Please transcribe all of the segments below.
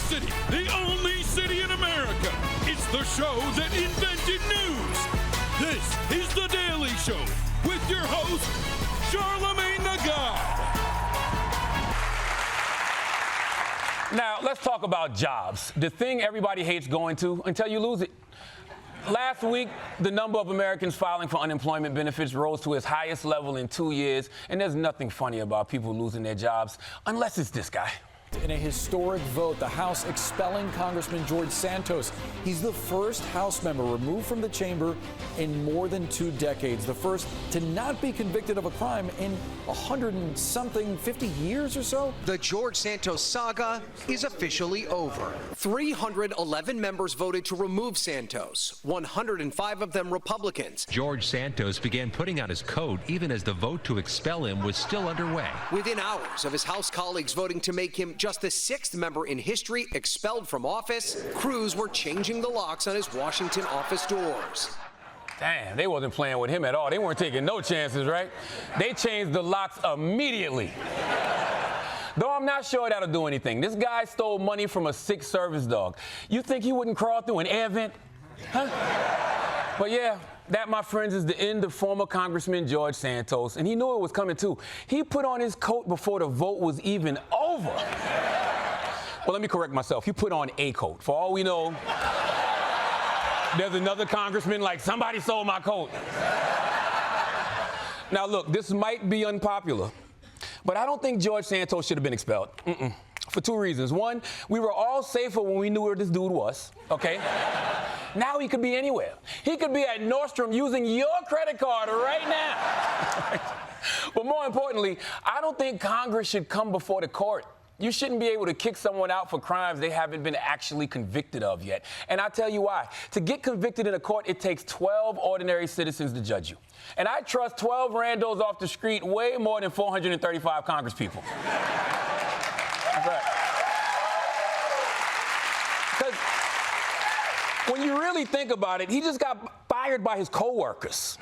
City, the only city in America. It's the show that invented news. This is The Daily Show with your host, Charlamagne the God. Now, let's talk about jobs. The thing everybody hates going to until you lose it. Last week, the number of Americans filing for unemployment benefits rose to its highest level in 2 years, and there's nothing funny about people losing their jobs, unless it's this guy. In a historic vote, the House expelling Congressman George Santos. He's the first House member removed from the chamber in more than 2 decades. The first to not be convicted of a crime in 50 years or so. The George Santos saga is officially over. 311 members voted to remove Santos, 105 of them Republicans. George Santos began putting on his coat even as the vote to expel him was still underway. Within hours of his House colleagues voting to make him just the 6th member in history expelled from office, crews were changing the locks on his Washington office doors. Damn, they wasn't playing with him at all. They weren't taking no chances, right? They changed the locks immediately. Though I'm not sure that'll do anything. This guy stole money from a sick service dog. You think he wouldn't crawl through an air vent? Huh? But yeah, that, my friends, is the end of former Congressman George Santos, and he knew it was coming too. He put on his coat before the vote was even over. Well, let me correct myself. He put on a coat. For all we know, there's another congressman like, somebody stole my coat. Now, look, this might be unpopular, but I don't think George Santos should have been expelled. For 2 reasons. One, we were all safer when we knew where this dude was, okay? Now he could be anywhere. He could be at Nordstrom using your credit card right now. But more importantly, I don't think Congress should come before the court. You shouldn't be able to kick someone out for crimes they haven't been actually convicted of yet. And I'll tell you why. To get convicted in a court, it takes 12 ordinary citizens to judge you. And I trust 12 randos off the street way more than 435 congresspeople. That's right. Because when you really think about it, he just got fired by his coworkers.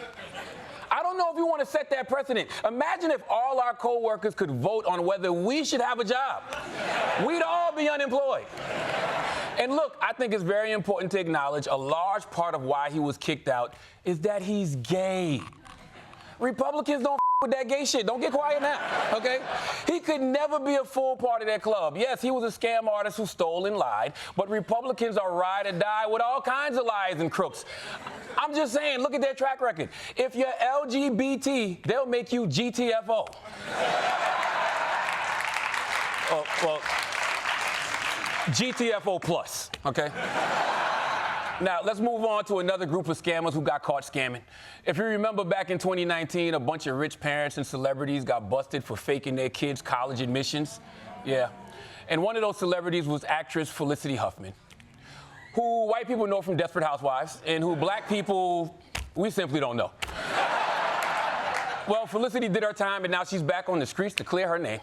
I don't know if we want to set that precedent. Imagine if all our coworkers could vote on whether we should have a job. We'd all be unemployed. And look, I think it's very important to acknowledge a large part of why he was kicked out is that he's gay. Republicans don't with that gay shit. Don't get quiet now, okay? He could never be a full part of that club. Yes, he was a scam artist who stole and lied, but Republicans are ride or die with all kinds of lies and crooks. I'm just saying, look at their track record. If you're LGBT, they'll make you GTFO. Well, GTFO plus, okay? Now, let's move on to another group of scammers who got caught scamming. If you remember back in 2019, a bunch of rich parents and celebrities got busted for faking their kids' college admissions. Yeah. And one of those celebrities was actress Felicity Huffman, who white people know from Desperate Housewives, and who black people, we simply don't know. Well, Felicity did her time, and now she's back on the streets to clear her name.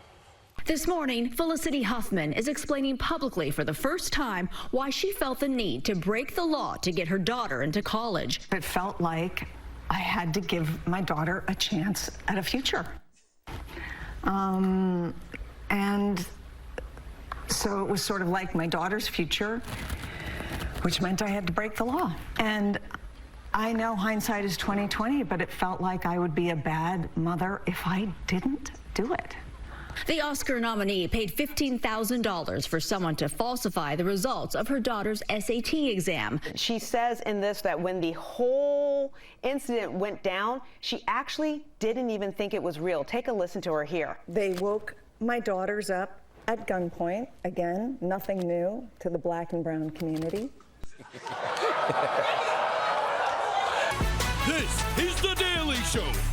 This morning, Felicity Huffman is explaining publicly for the first time why she felt the need to break the law to get her daughter into college. It felt like I had to give my daughter a chance at a future. And so it was sort of like my daughter's future, which meant I had to break the law. And I know hindsight is 20/20, but it felt like I would be a bad mother if I didn't do it. The Oscar nominee paid $15,000 for someone to falsify the results of her daughter's SAT exam. She says in this that when the whole incident went down, she actually didn't even think it was real. Take a listen to her here. They woke my daughters up at gunpoint. Again, nothing new to the black and brown community. This is The Daily Show